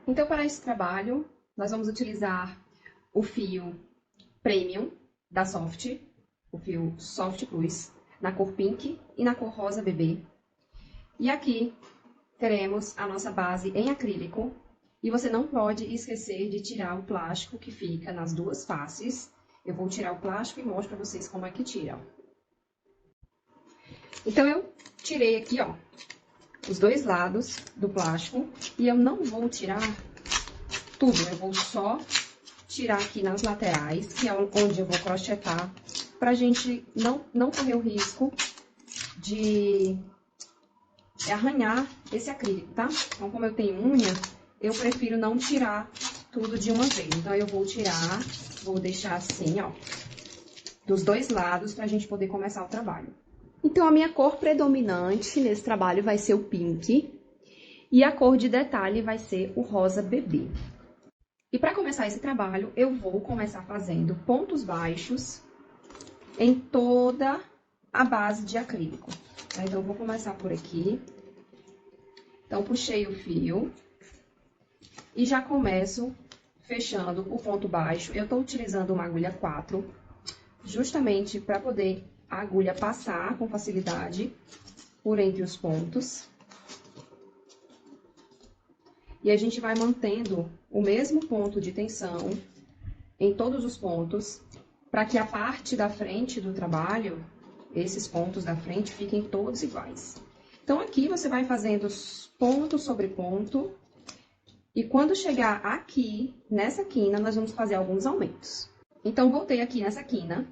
Então, para esse trabalho, nós vamos utilizar o fio Premium da Soft, o fio Soft Plus, na cor Pink e na cor Rosa Bebê. E aqui teremos a nossa base em acrílico. E você não pode esquecer de tirar o plástico que fica nas duas faces. Eu vou tirar o plástico e mostro para vocês como é que tira. Então, eu tirei aqui, ó, os dois lados do plástico. E eu não vou tirar tudo, eu vou só tirar aqui nas laterais, que é onde eu vou crochetar, pra gente não correr o risco de arranhar esse acrílico, tá? Então, como eu tenho unha, eu prefiro não tirar tudo de uma vez. Então, eu vou tirar, vou deixar assim, ó, dos dois lados, pra gente poder começar o trabalho. Então, a minha cor predominante nesse trabalho vai ser o pink e a cor de detalhe vai ser o rosa bebê. E para começar esse trabalho, eu vou começar fazendo pontos baixos em toda a base de acrílico. Então, eu vou começar por aqui. Então, puxei o fio e já começo fechando o ponto baixo. Eu tô utilizando uma agulha 4, justamente para poder a agulha passar com facilidade por entre os pontos. E a gente vai mantendo o mesmo ponto de tensão em todos os pontos, para que a parte da frente do trabalho, esses pontos da frente, fiquem todos iguais. Então, aqui você vai fazendo ponto sobre ponto, e quando chegar aqui, nessa quina, nós vamos fazer alguns aumentos. Então, voltei aqui nessa quina,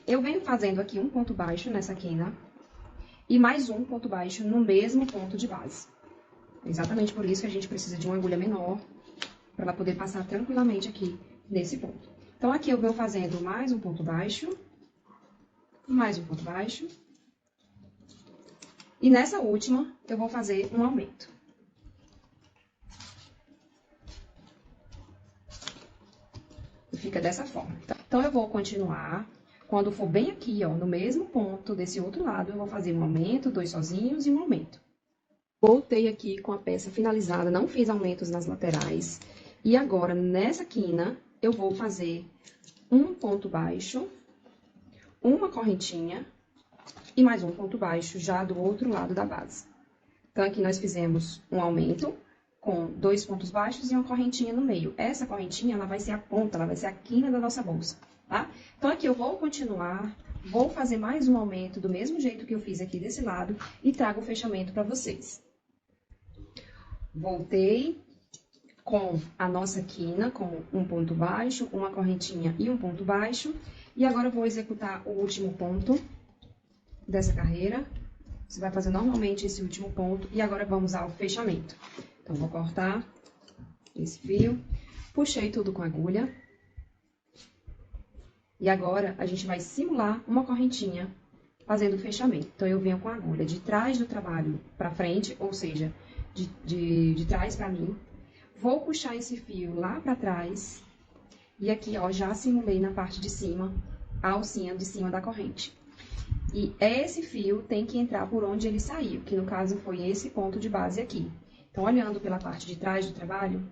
eu venho fazendo aqui um ponto baixo nessa quina, e mais um ponto baixo no mesmo ponto de base. Exatamente por isso que a gente precisa de uma agulha menor, para ela poder passar tranquilamente aqui nesse ponto. Então, aqui eu venho fazendo mais um ponto baixo, mais um ponto baixo. E nessa última, eu vou fazer um aumento. E fica dessa forma. Então, eu vou continuar. Quando for bem aqui, ó, no mesmo ponto desse outro lado, eu vou fazer um aumento, dois sozinhos e um aumento. Voltei aqui com a peça finalizada, não fiz aumentos nas laterais. E agora, nessa quina, eu vou fazer um ponto baixo, uma correntinha e mais um ponto baixo já do outro lado da base. Então, aqui nós fizemos um aumento com 2 pontos baixos e uma correntinha no meio. Essa correntinha, ela vai ser a ponta, ela vai ser a quina da nossa bolsa, tá? Então, aqui eu vou continuar, vou fazer mais um aumento do mesmo jeito que eu fiz aqui desse lado e trago o fechamento para vocês. Voltei com a nossa quina, com um ponto baixo, uma correntinha e um ponto baixo. E agora eu vou executar o último ponto dessa carreira. Você vai fazer normalmente esse último ponto e agora vamos ao fechamento. Então, vou cortar esse fio, puxei tudo com a agulha. E agora, a gente vai simular uma correntinha fazendo o fechamento. Então, eu venho com a agulha de trás do trabalho para frente, ou seja, de trás para mim. Vou puxar esse fio lá para trás. E aqui, ó, já simulei na parte de cima a alcinha de cima da corrente. E esse fio tem que entrar por onde ele saiu, que no caso foi esse ponto de base aqui. Então, olhando pela parte de trás do trabalho,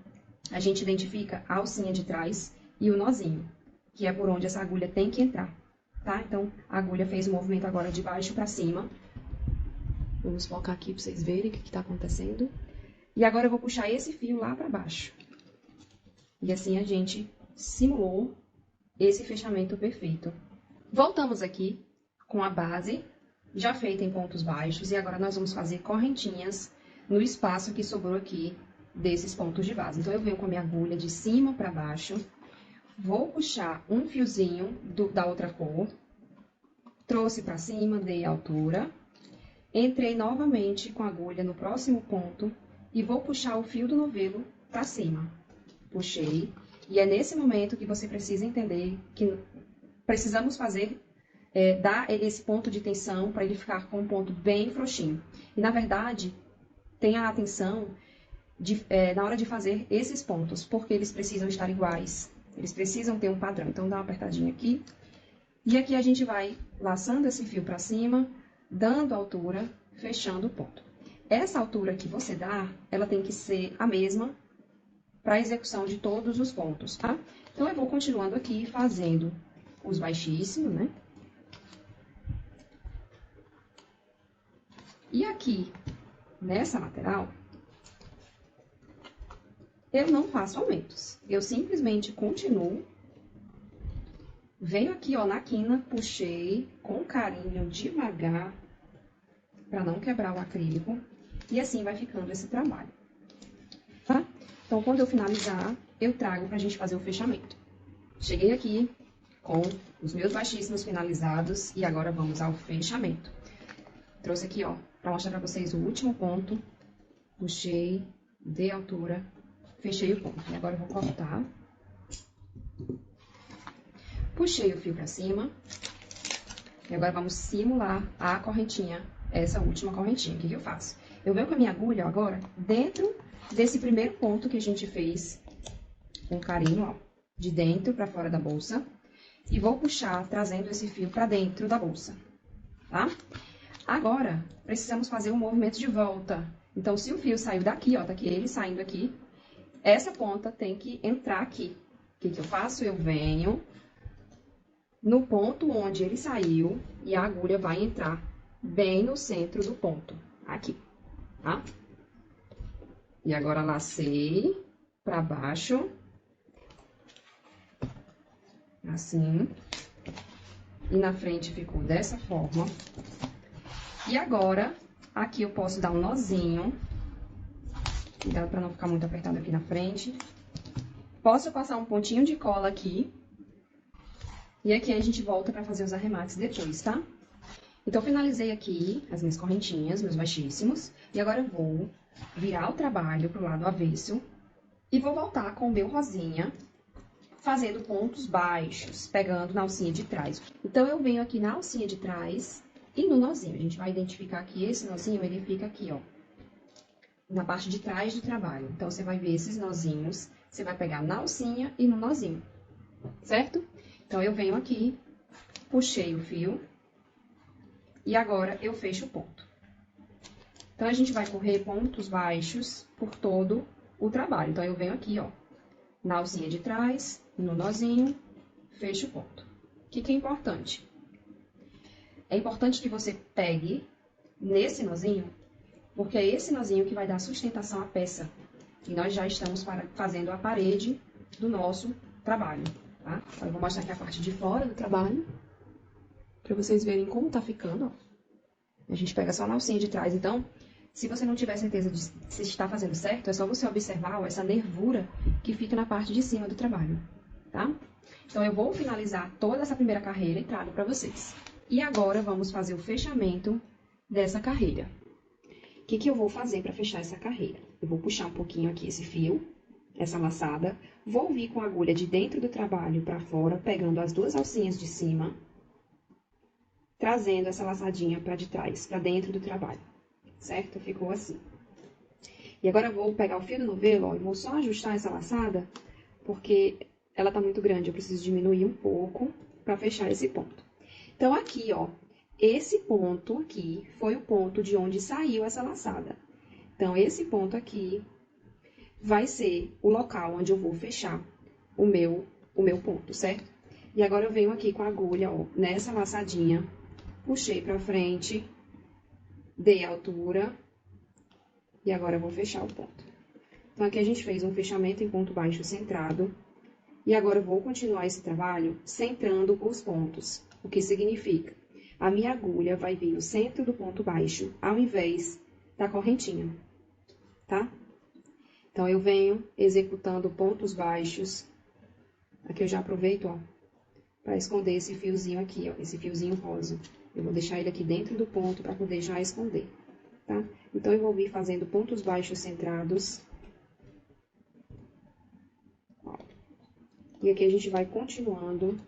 a gente identifica a alcinha de trás e o nozinho, que é por onde essa agulha tem que entrar, tá? Então, a agulha fez o movimento agora de baixo para cima. Vamos focar aqui para vocês verem o que está acontecendo. E agora eu vou puxar esse fio lá para baixo. E assim a gente simulou esse fechamento perfeito. Voltamos aqui com a base já feita em pontos baixos. E agora nós vamos fazer correntinhas no espaço que sobrou aqui desses pontos de base. Então, eu venho com a minha agulha de cima para baixo. Vou puxar um fiozinho da outra cor. Trouxe para cima, dei a altura. Entrei novamente com a agulha no próximo ponto e vou puxar o fio do novelo para cima. Puxei. E é nesse momento que você precisa entender que precisamos fazer, dar esse ponto de tensão para ele ficar com um ponto bem frouxinho. E, na verdade, tenha atenção na hora de fazer esses pontos, porque eles precisam estar iguais. Eles precisam ter um padrão. Então, dá uma apertadinha aqui. E aqui a gente vai laçando esse fio para cima, dando altura, fechando o ponto. Essa altura que você dá, ela tem que ser a mesma para a execução de todos os pontos, tá? Então, eu vou continuando aqui fazendo os baixíssimos, né? E aqui, nessa lateral, eu não faço aumentos. Eu simplesmente continuo. Venho aqui, ó, na quina, puxei com carinho, devagar, para não quebrar o acrílico. E assim vai ficando esse trabalho, tá? Então, quando eu finalizar, eu trago pra gente fazer o fechamento. Cheguei aqui com os meus baixíssimos finalizados e agora vamos ao fechamento. Trouxe aqui, ó, pra mostrar pra vocês o último ponto. Puxei, dei altura, fechei o ponto. E agora eu vou cortar. Puxei o fio pra cima. E agora vamos simular a correntinha, essa última correntinha. O que eu faço? Eu venho com a minha agulha, ó, agora, dentro desse primeiro ponto que a gente fez com carinho, ó, de dentro pra fora da bolsa. E vou puxar, trazendo esse fio pra dentro da bolsa, tá? Agora, precisamos fazer um movimento de volta. Então, se o fio saiu daqui, ó, tá aqui ele saindo aqui, essa ponta tem que entrar aqui. O que eu faço? Eu venho no ponto onde ele saiu e a agulha vai entrar bem no centro do ponto, aqui, tá? E agora, lacei pra baixo, assim, e na frente ficou dessa forma. E agora, aqui eu posso dar um nozinho, cuidado pra não ficar muito apertado aqui na frente. Posso passar um pontinho de cola aqui, e aqui a gente volta pra fazer os arremates depois, tá? Então, finalizei aqui as minhas correntinhas, meus baixíssimos, e agora eu vou virar o trabalho pro lado avesso e vou voltar com o meu rosinha, fazendo pontos baixos, pegando na alcinha de trás. Então, eu venho aqui na alcinha de trás e no nozinho. A gente vai identificar que esse nozinho, ele fica aqui, ó, na parte de trás do trabalho. Então, você vai ver esses nozinhos, você vai pegar na alcinha e no nozinho, certo? Então, eu venho aqui, puxei o fio e agora eu fecho o ponto. Então, a gente vai correr pontos baixos por todo o trabalho. Então, eu venho aqui, ó, na alcinha de trás, no nozinho, fecho o ponto. O que é importante? É importante que você pegue nesse nozinho, porque é esse nozinho que vai dar sustentação à peça. E nós já estamos fazendo a parede do nosso trabalho, tá? Então, eu vou mostrar aqui a parte de fora do trabalho, para vocês verem como tá ficando, ó. A gente pega só na alcinha de trás. Então, se você não tiver certeza de se está fazendo certo, é só você observar, ó, essa nervura que fica na parte de cima do trabalho, tá? Então, eu vou finalizar toda essa primeira carreira e trago para vocês. E agora, vamos fazer o fechamento dessa carreira. O que eu vou fazer para fechar essa carreira? Eu vou puxar um pouquinho aqui esse fio, essa laçada, vou vir com a agulha de dentro do trabalho para fora, pegando as duas alcinhas de cima, trazendo essa laçadinha para de trás, para dentro do trabalho, certo? Ficou assim. E agora eu vou pegar o fio do novelo, ó, e vou só ajustar essa laçada, porque ela tá muito grande, eu preciso diminuir um pouco para fechar esse ponto. Então, aqui, ó, esse ponto aqui foi o ponto de onde saiu essa laçada. Então, esse ponto aqui vai ser o local onde eu vou fechar o meu ponto, certo? E agora eu venho aqui com a agulha, ó, nessa laçadinha, puxei pra frente, dei altura, e agora eu vou fechar o ponto. Então, aqui a gente fez um fechamento em ponto baixo centrado, e agora eu vou continuar esse trabalho centrando os pontos, o que significa, a minha agulha vai vir no centro do ponto baixo, ao invés da correntinha, tá? Então, eu venho executando pontos baixos, aqui eu já aproveito, ó, para esconder esse fiozinho aqui, ó, esse fiozinho rosa. Eu vou deixar ele aqui dentro do ponto para poder já esconder, tá? Então, eu vou vir fazendo pontos baixos centrados. Ó. E aqui a gente vai continuando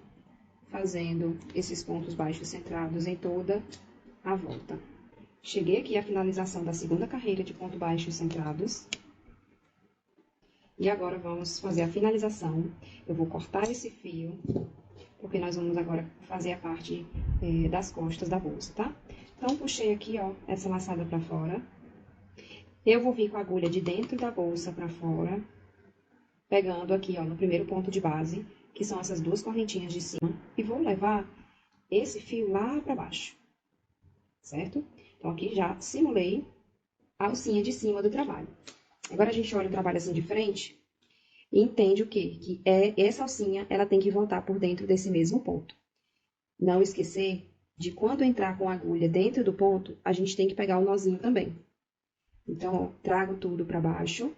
fazendo esses pontos baixos centrados em toda a volta. Cheguei aqui à finalização da segunda carreira de pontos baixos centrados. E agora, vamos fazer a finalização. Eu vou cortar esse fio, porque nós vamos agora fazer a parte das costas da bolsa, tá? Então, puxei aqui, ó, essa laçada pra fora. Eu vou vir com a agulha de dentro da bolsa pra fora. pegando aqui, ó, no primeiro ponto de base, que são essas duas correntinhas de cima, e vou levar esse fio lá pra baixo, certo? Então, aqui já simulei a alcinha de cima do trabalho. Agora, a gente olha o trabalho assim de frente e entende o quê? Que essa alcinha, ela tem que voltar por dentro desse mesmo ponto. Não esquecer de quando entrar com a agulha dentro do ponto, a gente tem que pegar o nozinho também. Então, ó, trago tudo pra baixo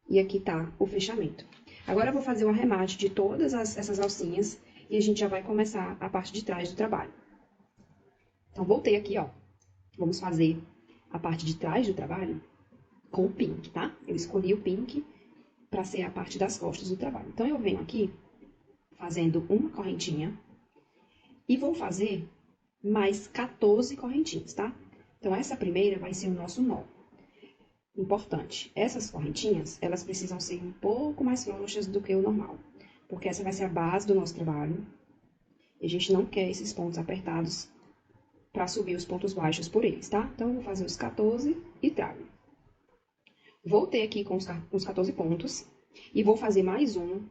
e aqui tá o fechamento. Agora, eu vou fazer o arremate de todas essas alcinhas e a gente já vai começar a parte de trás do trabalho. Então, voltei aqui, ó. Vamos fazer a parte de trás do trabalho com o pink, tá? Eu escolhi o pink para ser a parte das costas do trabalho. Então, eu venho aqui fazendo uma correntinha e vou fazer mais 14 correntinhas, tá? Então, essa primeira vai ser o nosso nó. Importante, essas correntinhas, elas precisam ser um pouco mais frouxas do que o normal, porque essa vai ser a base do nosso trabalho, e a gente não quer esses pontos apertados para subir os pontos baixos por eles, tá? Então, eu vou fazer os 14 e trago. Voltei aqui com os 14 pontos, e vou fazer mais um.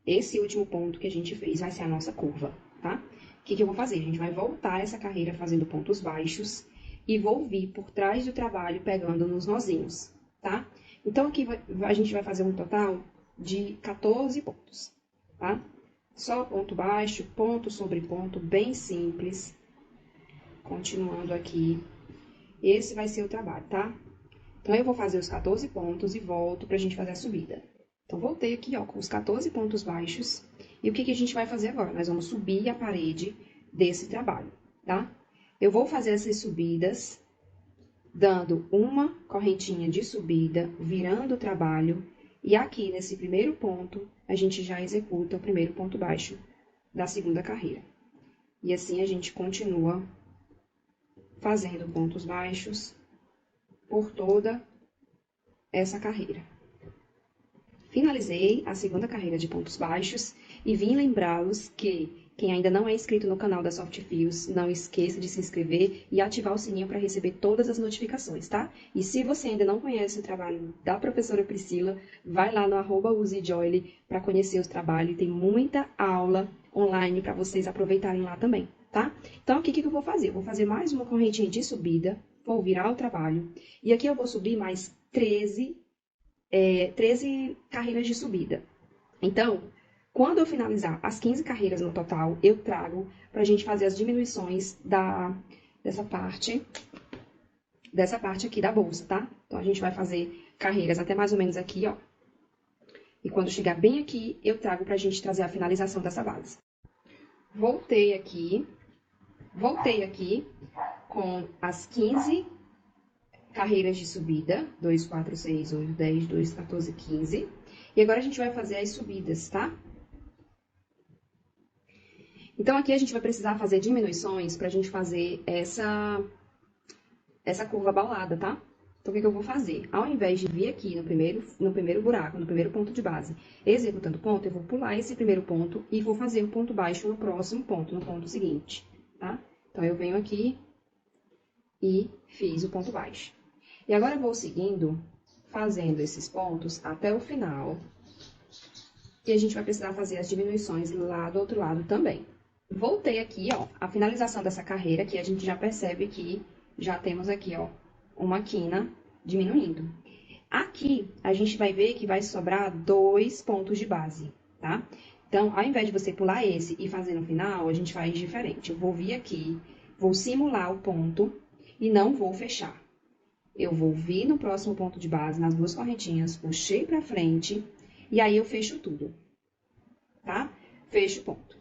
Esse último ponto que a gente fez vai ser a nossa curva, tá? O que eu vou fazer? A gente vai voltar essa carreira fazendo pontos baixos, e vou vir por trás do trabalho pegando nos nozinhos, tá? Então, aqui a gente vai fazer um total de 14 pontos, tá? Só ponto baixo, ponto sobre ponto, bem simples. Continuando aqui. Esse vai ser o trabalho, tá? Então, eu vou fazer os 14 pontos e volto pra gente fazer a subida. Então, voltei aqui, ó, com os 14 pontos baixos. E o que a gente vai fazer agora? Nós vamos subir a parede desse trabalho, tá? Eu vou fazer essas subidas, dando uma correntinha de subida, virando o trabalho, e aqui nesse primeiro ponto, a gente já executa o primeiro ponto baixo da segunda carreira. E assim a gente continua fazendo pontos baixos por toda essa carreira. Finalizei a segunda carreira de pontos baixos e vim lembrá-los que quem ainda não é inscrito no canal da Soft Fios, não esqueça de se inscrever e ativar o sininho para receber todas as notificações, tá? E se você ainda não conhece o trabalho da professora Priscila, vai lá no @usejoyle para conhecer os trabalhos. Tem muita aula online para vocês aproveitarem lá também, tá? Então, aqui o que eu vou fazer? Eu vou fazer mais uma correntinha de subida, vou virar o trabalho, e aqui eu vou subir mais 13 carreiras de subida. Então, quando eu finalizar as 15 carreiras no total, eu trago pra gente fazer as diminuições dessa parte aqui da bolsa, tá? Então, a gente vai fazer carreiras até mais ou menos aqui, ó. E quando chegar bem aqui, eu trago pra gente trazer a finalização dessa base. Voltei aqui com as 15 carreiras de subida, 2, 4, 6, 8, 10, 2, 14, 15. E agora a gente vai fazer as subidas, tá? Então, aqui a gente vai precisar fazer diminuições pra gente fazer essa curva abaulada, tá? Então, o que eu vou fazer? Ao invés de vir aqui no primeiro buraco, no primeiro ponto de base, executando ponto, eu vou pular esse primeiro ponto e vou fazer o ponto baixo no próximo ponto, no ponto seguinte, tá? Então, eu venho aqui e fiz o ponto baixo. E agora eu vou seguindo, fazendo esses pontos até o final. E a gente vai precisar fazer as diminuições lá do outro lado também. Voltei aqui, ó, a finalização dessa carreira, que a gente já percebe que já temos aqui, ó, uma quina diminuindo. Aqui, a gente vai ver que vai sobrar 2 pontos de base, tá? Então, ao invés de você pular esse e fazer no final, a gente faz diferente. Eu vou vir aqui, vou simular o ponto e não vou fechar. Eu vou vir no próximo ponto de base, nas duas correntinhas, puxei pra frente, e aí eu fecho tudo, tá? Fecho o ponto.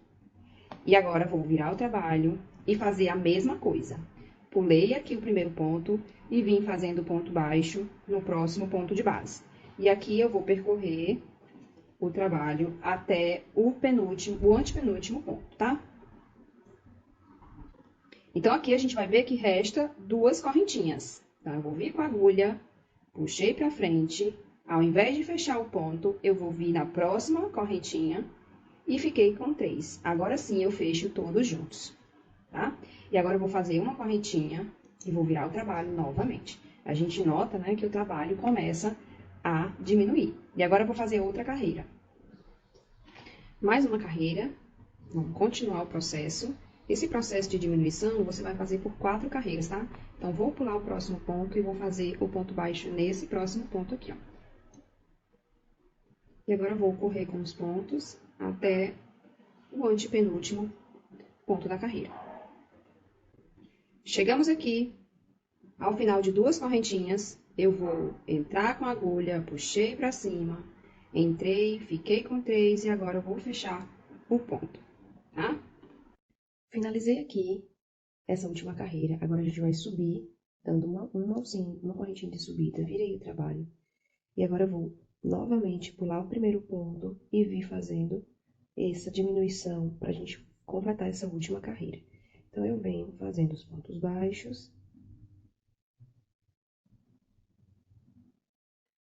E agora, vou virar o trabalho e fazer a mesma coisa. Pulei aqui o primeiro ponto e vim fazendo ponto baixo no próximo ponto de base. E aqui eu vou percorrer o trabalho até o antepenúltimo ponto, tá? Então, aqui a gente vai ver que resta 2 correntinhas. Então, eu vou vir com a agulha, puxei pra frente, ao invés de fechar o ponto, eu vou vir na próxima correntinha e fiquei com 3. Agora sim, eu fecho todos juntos, tá? E agora eu vou fazer uma correntinha e vou virar o trabalho novamente. A gente nota, né, que o trabalho começa a diminuir. E agora eu vou fazer outra carreira. Mais uma carreira. Vamos continuar o processo. Esse processo de diminuição você vai fazer por 4 carreiras, tá? Então, vou pular o próximo ponto e vou fazer o ponto baixo nesse próximo ponto aqui, ó. E agora eu vou correr com os pontos até o antepenúltimo ponto da carreira. Chegamos aqui, ao final de 2 correntinhas, eu vou entrar com a agulha, puxei para cima, entrei, fiquei com 3 e agora eu vou fechar o ponto, tá? Finalizei aqui essa última carreira, agora a gente vai subir, dando uma correntinha de subida, virei o trabalho. E agora eu vou novamente pular o primeiro ponto e vir fazendo essa diminuição para a gente completar essa última carreira. Então, eu venho fazendo os pontos baixos.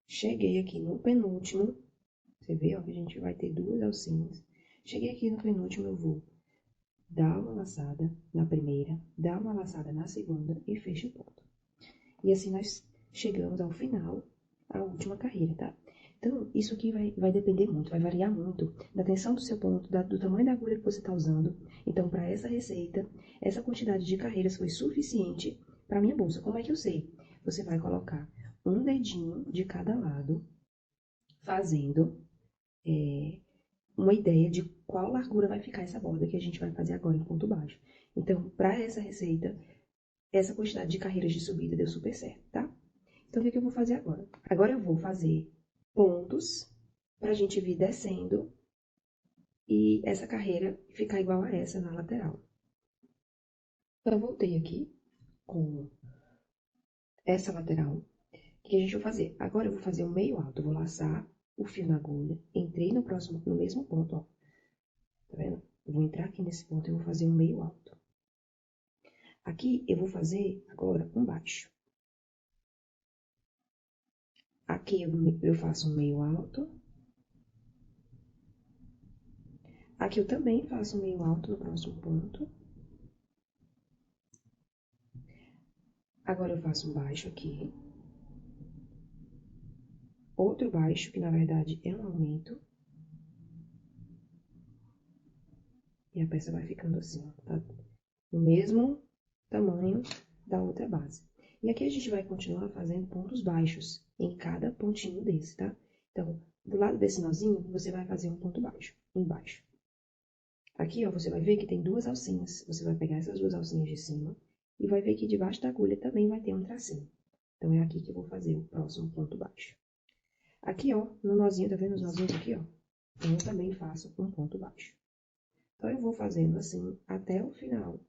Cheguei aqui no penúltimo. Você vê, ó, que a gente vai ter 2 alcinhas. Cheguei aqui no penúltimo, eu vou dar uma laçada na primeira, dar uma laçada na segunda e fecho o ponto. E assim nós chegamos ao final, a última carreira, tá? Então, isso aqui vai depender muito, vai variar muito da tensão do seu ponto, do tamanho da agulha que você está usando. Então, para essa receita, essa quantidade de carreiras foi suficiente para minha bolsa. Como é que eu sei? Você vai colocar um dedinho de cada lado, fazendo uma ideia de qual largura vai ficar essa borda que a gente vai fazer agora em ponto baixo. Então, para essa receita, essa quantidade de carreiras de subida deu super certo, tá? Então, o que eu vou fazer agora? Agora eu vou fazer pontos para a gente vir descendo e essa carreira ficar igual a essa na lateral. Então, eu voltei aqui com essa lateral. O que a gente vai fazer? Agora eu vou fazer um meio alto, eu vou laçar o fio na agulha, entrei no mesmo ponto, ó. Tá vendo? Eu vou entrar aqui nesse ponto e vou fazer um meio alto. Aqui eu vou fazer agora um baixo. Aqui eu faço um meio alto. Aqui eu também faço um meio alto no próximo ponto. Agora eu faço um baixo aqui. Outro baixo, que na verdade é um aumento. E a peça vai ficando assim, tá? No mesmo tamanho da outra base. E aqui a gente vai continuar fazendo pontos baixos em cada pontinho desse, tá? Então, do lado desse nozinho, você vai fazer um ponto baixo, embaixo. Aqui, ó, você vai ver que tem 2 alcinhas. Você vai pegar essas 2 alcinhas de cima e vai ver que debaixo da agulha também vai ter um tracinho. Então, é aqui que eu vou fazer o próximo ponto baixo. Aqui, ó, no nozinho, tá vendo os nozinhos aqui, ó? Então, eu também faço um ponto baixo. Então, eu vou fazendo assim até o final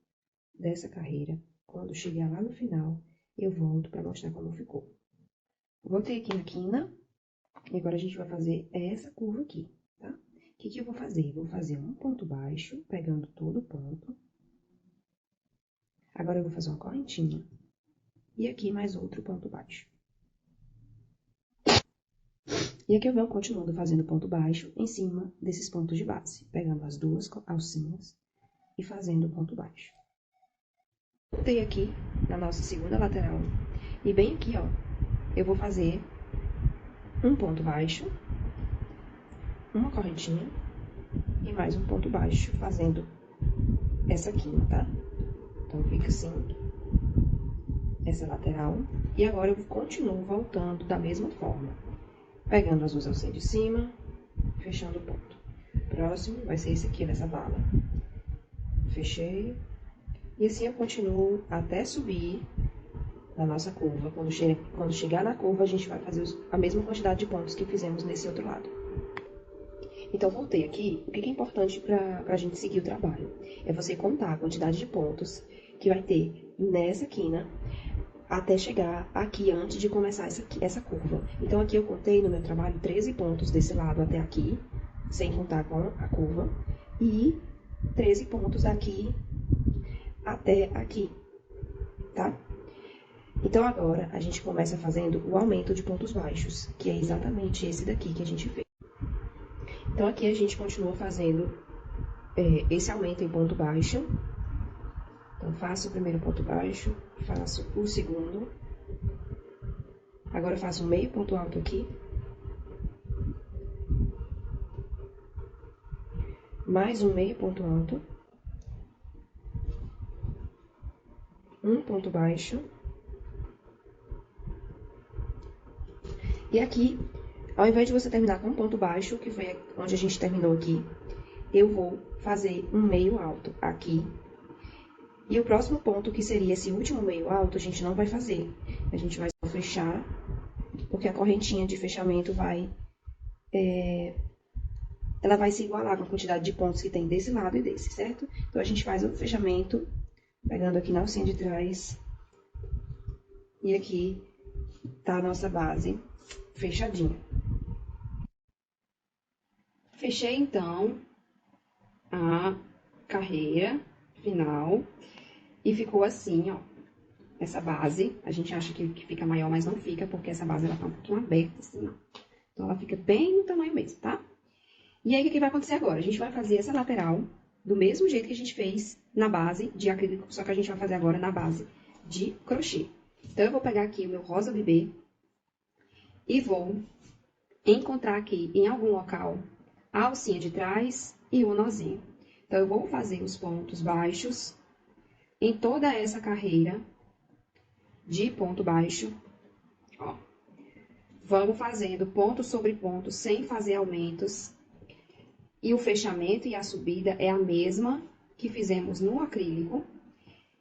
dessa carreira. Quando chegar lá no final, eu volto para mostrar como ficou. Voltei aqui na quina e agora a gente vai fazer essa curva aqui, tá? O que eu vou fazer? Vou fazer um ponto baixo, pegando todo o ponto. Agora eu vou fazer uma correntinha e aqui mais outro ponto baixo. E aqui eu venho continuando fazendo ponto baixo em cima desses pontos de base, pegando as 2 alcinhas e fazendo ponto baixo. Voltei aqui na nossa segunda lateral e bem aqui, ó, eu vou fazer um ponto baixo, uma correntinha e mais um ponto baixo, fazendo essa quina, tá? Então, fica assim, essa lateral. E agora eu continuo voltando da mesma forma, pegando as 2 alcinhas de cima, fechando o ponto. Próximo vai ser esse aqui nessa bala. Fechei. E assim eu continuo até subir na nossa curva. Quando chegar na curva, a gente vai fazer a mesma quantidade de pontos que fizemos nesse outro lado. Então, voltei aqui. O que é importante para a gente seguir o trabalho? É você contar a quantidade de pontos que vai ter nessa quina até chegar aqui antes de começar essa curva. Então, aqui eu contei no meu trabalho 13 pontos desse lado até aqui, sem contar com a curva, e 13 pontos daqui até aqui, tá? Então, agora, a gente começa fazendo o aumento de pontos baixos, que é exatamente esse daqui que a gente fez. Então, aqui a gente continua fazendo esse aumento em ponto baixo. Então, faço o primeiro ponto baixo, faço o segundo. Agora, eu faço um meio ponto alto aqui mais um meio ponto alto, um ponto baixo, e aqui, ao invés de você terminar com um ponto baixo, que foi onde a gente terminou aqui, eu vou fazer um meio alto aqui. E o próximo ponto, que seria esse último meio alto, a gente não vai fazer. A gente vai só fechar, porque a correntinha de fechamento vai... ela vai se igualar com a quantidade de pontos que tem desse lado e desse, certo? Então, a gente faz o fechamento, pegando aqui na alcinha de trás. E aqui tá a nossa base fechadinha. Fechei, então, a carreira final e ficou assim, ó, essa base. A gente acha que fica maior, mas não fica, porque essa base ela tá um pouquinho aberta, assim, ó. Então, ela fica bem no tamanho mesmo, tá? E aí, o que vai acontecer agora? A gente vai fazer essa lateral do mesmo jeito que a gente fez na base de acrílico, só que a gente vai fazer agora na base de crochê. Então, eu vou pegar aqui o meu rosa bebê e vou encontrar aqui em algum local a alcinha de trás e o nozinho. Então, eu vou fazer os pontos baixos em toda essa carreira de ponto baixo, ó. Vamos fazendo ponto sobre ponto, sem fazer aumentos. E o fechamento e a subida é a mesma que fizemos no acrílico.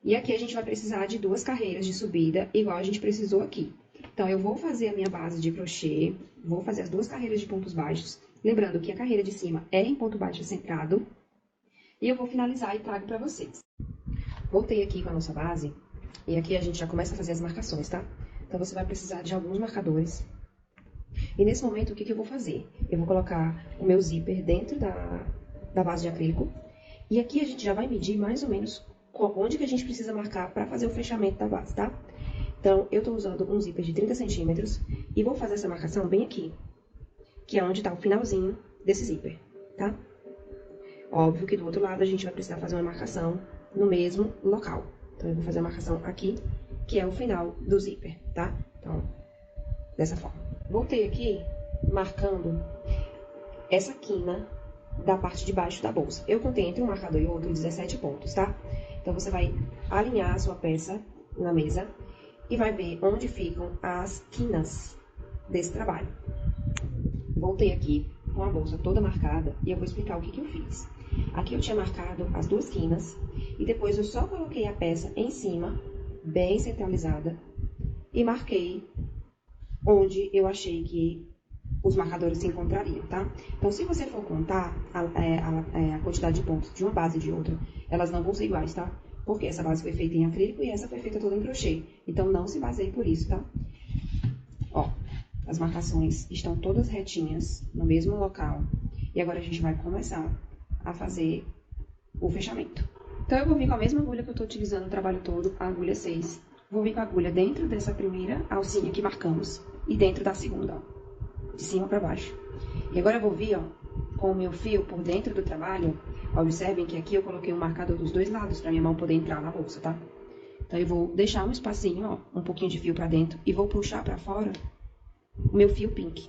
E aqui a gente vai precisar de 2 carreiras de subida, igual a gente precisou aqui. Então, eu vou fazer a minha base de crochê, vou fazer as 2 carreiras de pontos baixos. Lembrando que a carreira de cima é em ponto baixo centrado. E eu vou finalizar e trago pra vocês. Voltei aqui com a nossa base, e aqui a gente já começa a fazer as marcações, tá? Então, você vai precisar de alguns marcadores. E nesse momento, o que eu vou fazer? Eu vou colocar o meu zíper dentro da base de acrílico. E aqui a gente já vai medir mais ou menos onde que a gente precisa marcar para fazer o fechamento da base, tá? Então, eu tô usando um zíper de 30 centímetros e vou fazer essa marcação bem aqui, que é onde tá o finalzinho desse zíper, tá? Óbvio que do outro lado a gente vai precisar fazer uma marcação no mesmo local. Então, eu vou fazer a marcação aqui, que é o final do zíper, tá? Então, dessa forma. Voltei aqui, marcando essa quina da parte de baixo da bolsa. Eu contei entre um marcador e outro 17 pontos, tá? Então, você vai alinhar a sua peça na mesa e vai ver onde ficam as quinas desse trabalho. Voltei aqui com a bolsa toda marcada e eu vou explicar o que eu fiz. Aqui eu tinha marcado as 2 quinas e depois eu só coloquei a peça em cima, bem centralizada, e marquei onde eu achei que os marcadores se encontrariam, tá? Então, se você for contar a quantidade de pontos de uma base e de outra, elas não vão ser iguais, tá? Porque essa base foi feita em acrílico e essa foi feita toda em crochê. Então, não se baseie por isso, tá? Ó, as marcações estão todas retinhas, no mesmo local. E agora a gente vai começar a fazer o fechamento. Então, eu vou vir com a mesma agulha que eu tô utilizando o trabalho todo, a agulha 6. Vou vir com a agulha dentro dessa primeira alcinha que marcamos e dentro da segunda, ó, de cima para baixo. E agora eu vou vir, ó, com o meu fio por dentro do trabalho. Observem que aqui eu coloquei um marcador dos 2 lados para minha mão poder entrar na bolsa, tá? Então, eu vou deixar um espacinho, ó, um pouquinho de fio para dentro e vou puxar para fora o meu fio pink.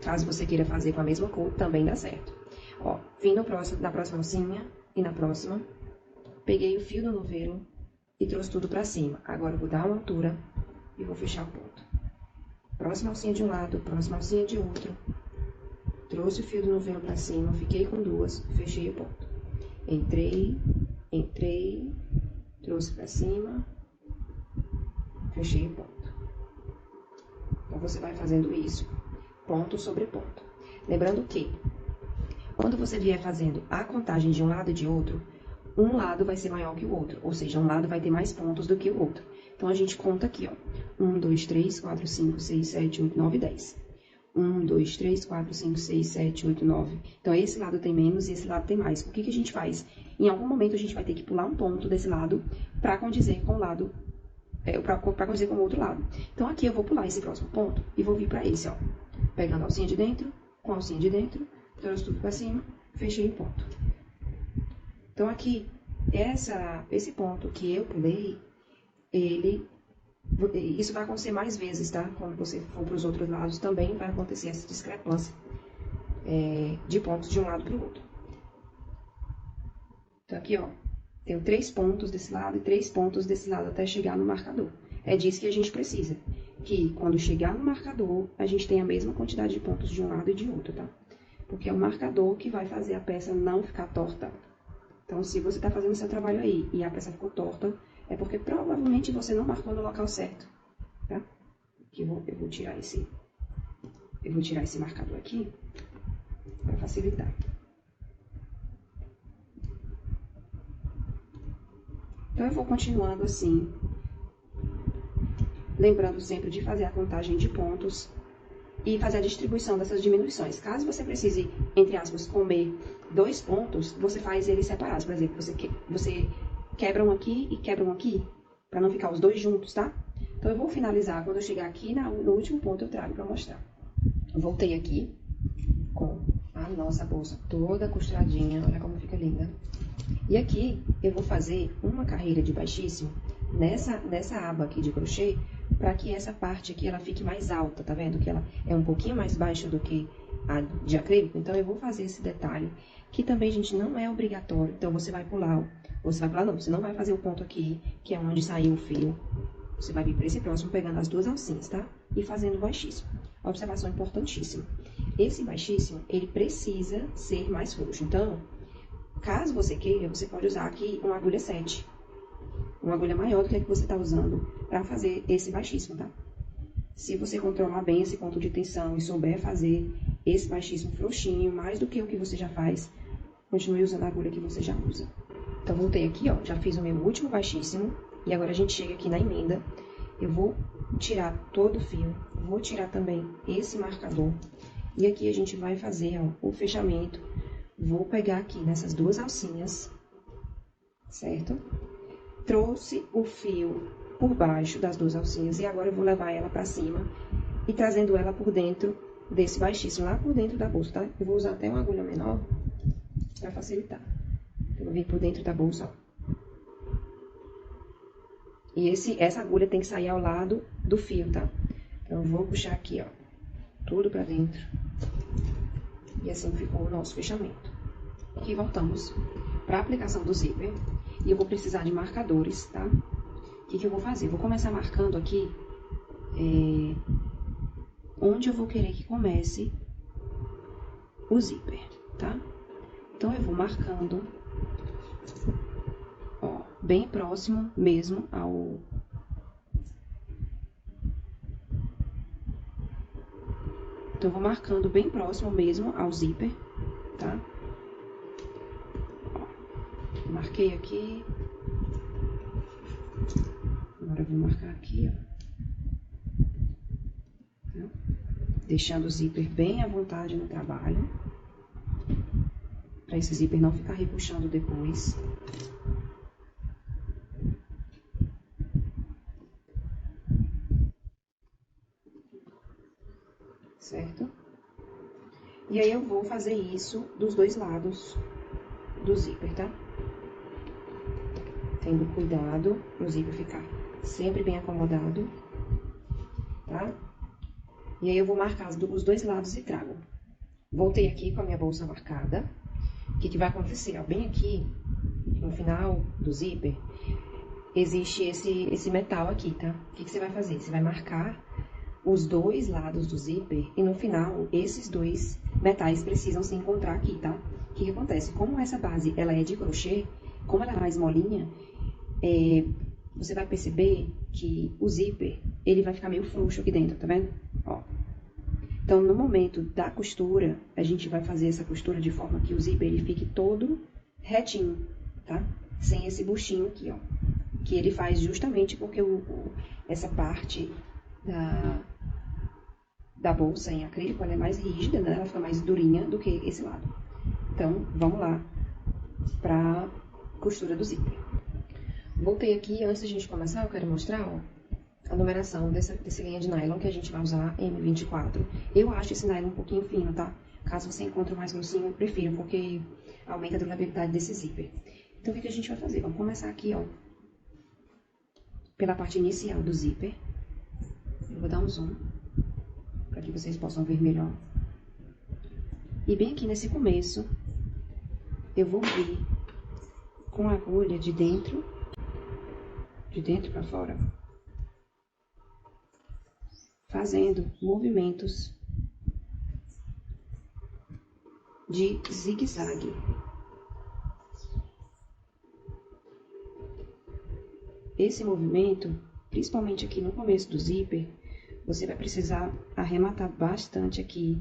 Caso você queira fazer com a mesma cor, também dá certo. Ó, vim na próxima alcinha e na próxima, peguei o fio do novelo e trouxe tudo pra cima. Agora eu vou dar uma altura e vou fechar o ponto. Próxima alcinha de um lado, próxima alcinha de outro. Trouxe o fio do novelo pra cima, fiquei com 2, fechei o ponto. Entrei, trouxe pra cima, fechei o ponto. Então, você vai fazendo isso, ponto sobre ponto. Lembrando que, quando você vier fazendo a contagem de um lado e de outro, um lado vai ser maior que o outro, ou seja, um lado vai ter mais pontos do que o outro. Então, a gente conta aqui, ó, 1, 2, 3, 4, 5, 6, 7, 8, 9, 10. 1, 2, 3, 4, 5, 6, 7, 8, 9. Então, esse lado tem menos e esse lado tem mais. O que a gente faz? Em algum momento, a gente vai ter que pular um ponto desse lado para condizer com o lado, para condizer com o outro lado. Então, aqui eu vou pular esse próximo ponto e vou vir para esse, ó. Pegando a alcinha de dentro, com a alcinha de dentro, trouxe tudo para cima, fechei o ponto. Então, aqui, esse ponto que eu pulei, isso vai acontecer mais vezes, tá? Quando você for para os outros lados, também vai acontecer essa discrepância de pontos de um lado para o outro. Então, aqui, ó, tenho 3 pontos desse lado e 3 pontos desse lado até chegar no marcador. É disso que a gente precisa. Que quando chegar no marcador, a gente tem a mesma quantidade de pontos de um lado e de outro, tá? Porque é o marcador que vai fazer a peça não ficar torta. Então, se você tá fazendo seu trabalho aí e a peça ficou torta, é porque provavelmente você não marcou no local certo, tá? Aqui eu vou tirar esse marcador aqui para facilitar. Então, eu vou continuando assim, lembrando sempre de fazer a contagem de pontos e fazer a distribuição dessas diminuições. Caso você precise, entre aspas, comer 2 pontos, você faz eles separados. Por exemplo, você quebra um aqui e quebra um aqui, para não ficar os dois juntos, tá? Então, eu vou finalizar. Quando eu chegar aqui no último ponto, eu trago para mostrar. Voltei aqui com a nossa bolsa toda costuradinha. Olha como fica linda. E aqui, eu vou fazer uma carreira de baixíssimo nessa aba aqui de crochê, para que essa parte aqui ela fique mais alta, tá vendo? Que ela é um pouquinho mais baixa do que a de acrílico. Então, eu vou fazer esse detalhe, que também, gente, não é obrigatório. Então, você vai pular não, você não vai fazer o ponto aqui, que é onde saiu o fio. Você vai vir para esse próximo, pegando as 2 alcinhas, tá? E fazendo baixíssimo. Observação importantíssima. Esse baixíssimo, ele precisa ser mais frouxo. Então, caso você queira, você pode usar aqui uma agulha 7. Uma agulha maior do que a que você está usando para fazer esse baixíssimo, tá? Se você controlar bem esse ponto de tensão e souber fazer esse baixíssimo frouxinho, mais do que o que você já faz, continue usando a agulha que você já usa. Então, voltei aqui, ó, já fiz o meu último baixíssimo, e agora a gente chega aqui na emenda. Eu vou tirar todo o fio, vou tirar também esse marcador, e aqui a gente vai fazer, ó, o fechamento. Vou pegar aqui nessas 2 alcinhas, certo? Trouxe o fio por baixo das 2 alcinhas, e agora eu vou levar ela pra cima e trazendo ela por dentro desse baixíssimo, lá por dentro da bolsa, tá? Eu vou usar até uma agulha menor pra facilitar. Eu vou vir por dentro da bolsa, ó. E essa agulha tem que sair ao lado do fio, tá? Então, eu vou puxar aqui, ó, tudo pra dentro. E assim ficou o nosso fechamento. Aqui voltamos pra aplicação do zíper. E eu vou precisar de marcadores, tá? O que eu vou fazer? Eu vou começar marcando aqui onde eu vou querer que comece o zíper, tá? Então, eu vou marcando, ó, bem próximo mesmo ao... Então, eu vou marcando bem próximo mesmo ao zíper, tá? Ó, marquei aqui. Agora, eu vou marcar aqui, ó. Deixando o zíper bem à vontade no trabalho, para esse zíper não ficar repuxando depois. Certo? E aí eu vou fazer isso dos 2 lados do zíper, tá? Tendo cuidado no zíper ficar sempre bem acomodado, tá? E aí eu vou marcar os 2 lados e trago. Voltei aqui com a minha bolsa marcada. O que vai acontecer? Ó, bem aqui, no final do zíper, existe esse metal aqui, tá? O que você vai fazer? Você vai marcar os 2 lados do zíper e no final, esses 2 metais precisam se encontrar aqui, tá? O que acontece? Como essa base, ela é de crochê, como ela é mais molinha, você vai perceber que o zíper, ele vai ficar meio frouxo aqui dentro, tá vendo? Ó. Então, no momento da costura, a gente vai fazer essa costura de forma que o zíper ele fique todo retinho, tá? Sem esse buchinho aqui, ó. Que ele faz justamente porque essa parte da bolsa em acrílico, ela é mais rígida, né? Ela fica mais durinha do que esse lado. Então, vamos lá pra costura do zíper. Voltei aqui, antes da gente começar, eu quero mostrar, ó, a numeração desse linha de nylon que a gente vai usar, M24. Eu acho esse nylon um pouquinho fino, tá? Caso você encontre mais grossinho, eu prefiro, porque aumenta a durabilidade desse zíper. Então, o que a gente vai fazer? Vamos começar aqui, ó, pela parte inicial do zíper. Eu vou dar um zoom, para que vocês possam ver melhor. E bem aqui nesse começo, eu vou vir com a agulha de dentro para fora, fazendo movimentos de zigue-zague. Esse movimento, principalmente aqui no começo do zíper, você vai precisar arrematar bastante aqui,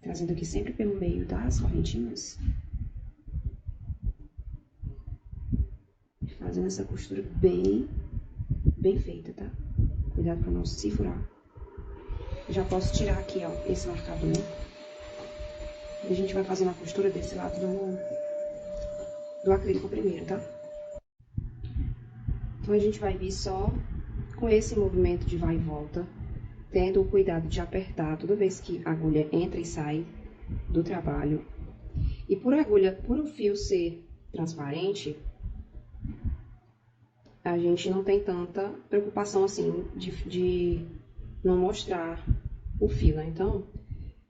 trazendo aqui sempre pelo meio das correntinhas, fazendo essa costura bem feita, tá? Cuidado para não se furar. Já posso tirar aqui, ó, esse marcador. E a gente vai fazendo a costura desse lado do acrílico primeiro, tá? Então, a gente vai vir só com esse movimento de vai e volta, tendo o cuidado de apertar toda vez que a agulha entra e sai do trabalho. E por o fio ser transparente, a gente não tem tanta preocupação assim de não mostrar o fio, né? Então, o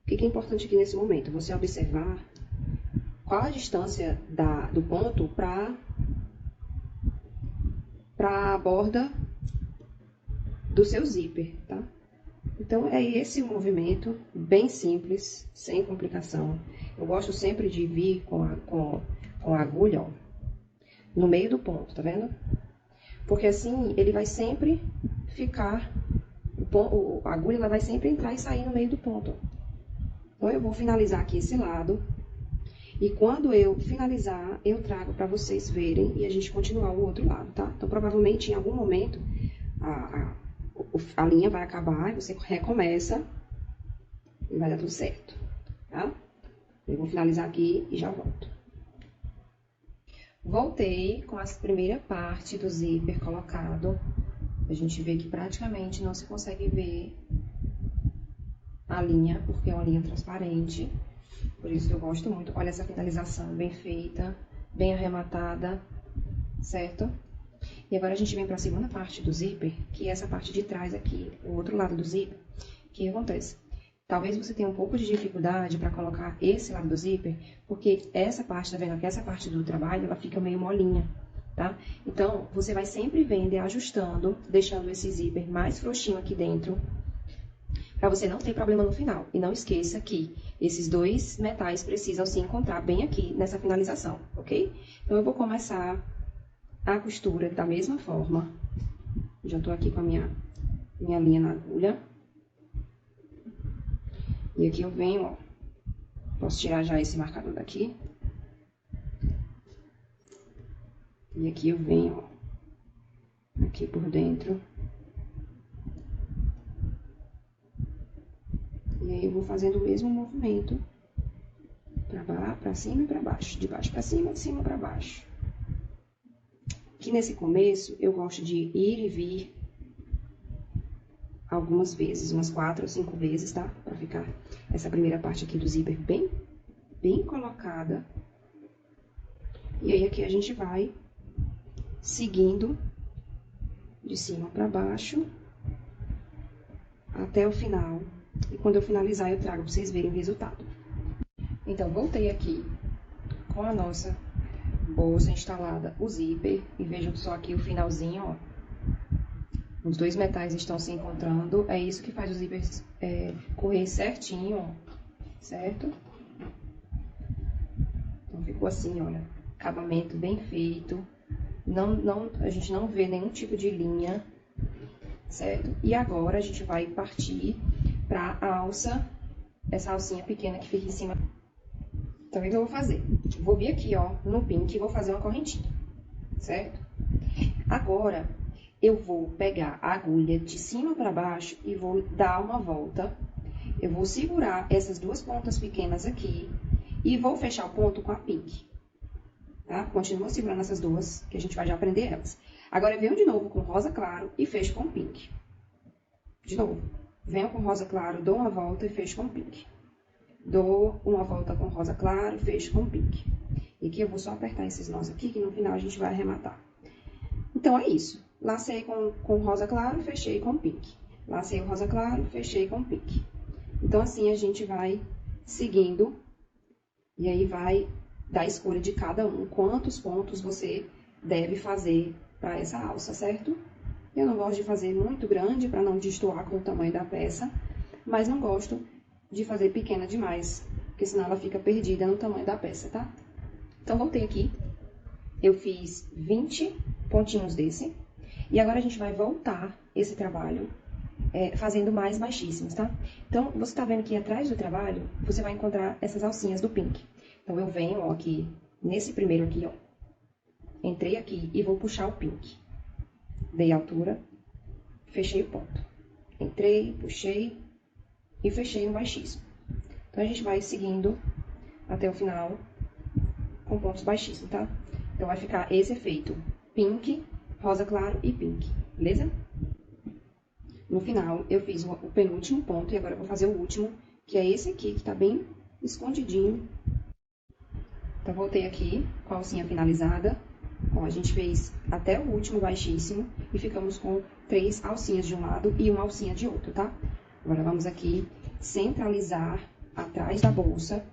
que é importante aqui nesse momento? Você observar qual a distância do ponto para a borda do seu zíper, tá? Então, é esse movimento bem simples, sem complicação. Eu gosto sempre de vir com a agulha, ó, no meio do ponto, tá vendo? Porque assim, ele vai sempre ficar, a agulha ela vai sempre entrar e sair no meio do ponto, ó. Então, eu vou finalizar aqui esse lado. E quando eu finalizar, eu trago para vocês verem e a gente continuar o outro lado, tá? Então, provavelmente, em algum momento, a linha vai acabar, você recomeça e vai dar tudo certo, tá? Eu vou finalizar aqui e já volto. Voltei com a primeira parte do zíper colocado. A gente vê que praticamente não se consegue ver a linha, porque é uma linha transparente. Por isso que eu gosto muito. Olha essa finalização bem feita, bem arrematada, certo? E agora a gente vem para a segunda parte do zíper, que é essa parte de trás aqui, o outro lado do zíper. O que acontece? Talvez você tenha um pouco de dificuldade para colocar esse lado do zíper, porque essa parte, tá vendo aqui? Essa parte do trabalho, ela fica meio molinha, tá? Então, você vai sempre vendo e ajustando, deixando esse zíper mais frouxinho aqui dentro, para você não ter problema no final. E não esqueça que esses dois metais precisam se encontrar bem aqui nessa finalização, ok? Então, eu vou começar a costura da mesma forma. Já tô aqui com a minha linha na agulha. E aqui eu venho, ó, posso tirar já esse marcador daqui. E aqui eu venho, ó, aqui por dentro. E aí eu vou fazendo o mesmo movimento pra cima e pra baixo, de baixo pra cima, de cima pra baixo. Aqui nesse começo, eu gosto de ir e vir algumas vezes, umas 4 ou 5 vezes, tá? Pra ficar essa primeira parte aqui do zíper bem colocada. E aí, aqui a gente vai seguindo de cima pra baixo até o final. E quando eu finalizar, eu trago pra vocês verem o resultado. Então, voltei aqui com a nossa bolsa instalada, o zíper, e vejam só aqui o finalzinho, ó. Os dois metais estão se encontrando, é isso que faz o zíper correr certinho, ó, certo? Então, ficou assim, olha, acabamento bem feito, a gente não vê nenhum tipo de linha, certo? E agora, a gente vai partir pra alça, essa alcinha pequena que fica em cima. Então, o que eu vou fazer? Vou vir aqui, ó, no pink e vou fazer uma correntinha, certo? Agora, eu vou pegar a agulha de cima para baixo e vou dar uma volta. Eu vou segurar essas duas pontas pequenas aqui e vou fechar o ponto com a pink, tá? Continua segurando essas duas, que a gente vai já aprender elas. Agora, eu venho de novo com rosa claro e fecho com pink. De novo, venho com rosa claro, dou uma volta e fecho com pink. Dou uma volta com rosa claro e fecho com pink. E aqui eu vou só apertar esses nós aqui, que no final a gente vai arrematar. Então, é isso. Lacei com rosa claro, fechei com pink. Lacei o rosa claro, fechei com pink. Então, assim, a gente vai seguindo. E aí, vai da escolha de cada um, quantos pontos você deve fazer para essa alça, certo? Eu não gosto de fazer muito grande para não destoar com o tamanho da peça, mas não gosto de fazer pequena demais, porque senão ela fica perdida no tamanho da peça, tá? Então, voltei aqui, eu fiz 20 pontinhos desse, e agora a gente vai voltar esse trabalho fazendo mais baixíssimos, tá? Então, você tá vendo que atrás do trabalho, você vai encontrar essas alcinhas do pink. Então, eu venho, ó, aqui, nesse primeiro aqui, ó, entrei aqui e vou puxar o pink. Dei altura, fechei o ponto. Entrei, puxei e fechei no baixíssimo. Então, a gente vai seguindo até o final com pontos baixíssimos, tá? Então, vai ficar esse efeito pink, rosa claro e pink, beleza? No final, eu fiz o penúltimo ponto e agora eu vou fazer o último, que é esse aqui, que tá bem escondidinho. Então, voltei aqui com a alcinha finalizada. Ó, a gente fez até o último baixíssimo e ficamos com 3 alcinhas de um lado e uma alcinha de outro, tá? Agora, vamos aqui centralizar atrás da bolsa,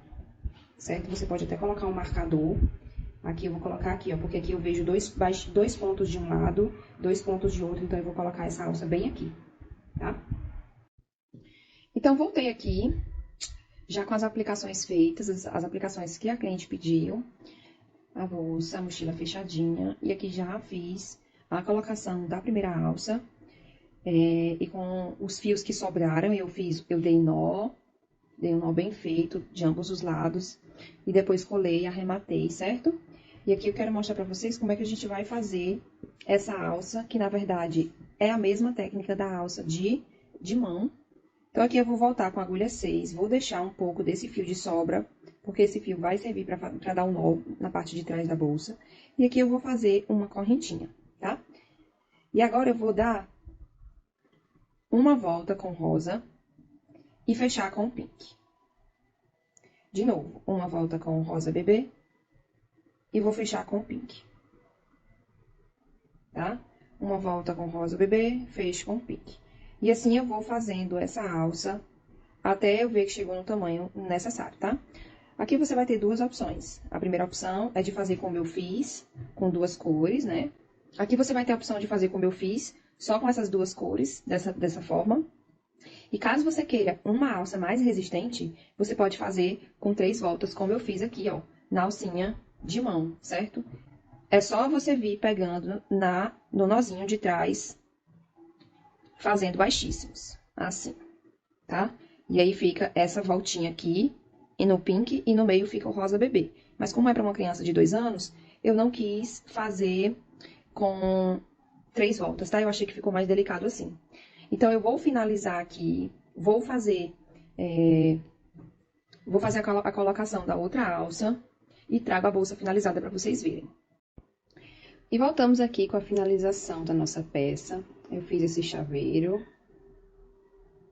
certo? Você pode até colocar um marcador. Aqui eu vou colocar aqui, ó, porque aqui eu vejo dois pontos de um lado, 2 pontos de outro, então eu vou colocar essa alça bem aqui, tá? Então, voltei aqui, já com as aplicações feitas, as aplicações que a cliente pediu, a bolsa, a mochila fechadinha, e aqui já fiz a colocação da primeira alça, e com os fios que sobraram, eu dei um nó bem feito de ambos os lados, e depois colei e arrematei, certo? E aqui eu quero mostrar pra vocês como é que a gente vai fazer essa alça, que na verdade é a mesma técnica da alça de mão. Então, aqui eu vou voltar com a agulha 6, vou deixar um pouco desse fio de sobra, porque esse fio vai servir pra dar um nó na parte de trás da bolsa. E aqui eu vou fazer uma correntinha, tá? E agora eu vou dar uma volta com rosa e fechar com o pink. De novo, uma volta com o rosa bebê e vou fechar com o pink. Tá? Uma volta com o rosa bebê, fecho com o pink. E assim eu vou fazendo essa alça até eu ver que chegou no tamanho necessário, tá? Aqui você vai ter 2 opções. A primeira opção é de fazer como eu fiz, com 2 cores, né? Aqui você vai ter a opção de fazer como eu fiz, só com essas 2 cores, dessa forma. E caso você queira uma alça mais resistente, você pode fazer com 3 voltas, como eu fiz aqui, ó, na alcinha de mão, certo? É só você vir pegando no nozinho de trás, fazendo baixíssimos, assim, tá? E aí fica essa voltinha aqui, e no pink, e no meio fica o rosa bebê. Mas como é para uma criança de 2 anos, eu não quis fazer com 3 voltas, tá? Eu achei que ficou mais delicado assim. Então, eu vou finalizar aqui, vou fazer a colocação da outra alça e trago a bolsa finalizada para vocês verem. E voltamos aqui com a finalização da nossa peça. Eu fiz esse chaveiro.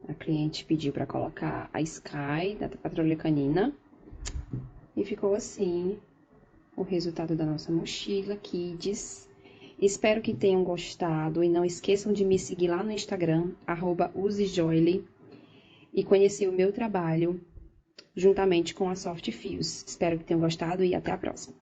A cliente pediu para colocar a Sky, da Patrulha Canina. E ficou assim o resultado da nossa mochila Kids. Espero que tenham gostado e não esqueçam de me seguir lá no Instagram, @usejoyly, e conhecer o meu trabalho juntamente com a Soft Fios. Espero que tenham gostado e até a próxima.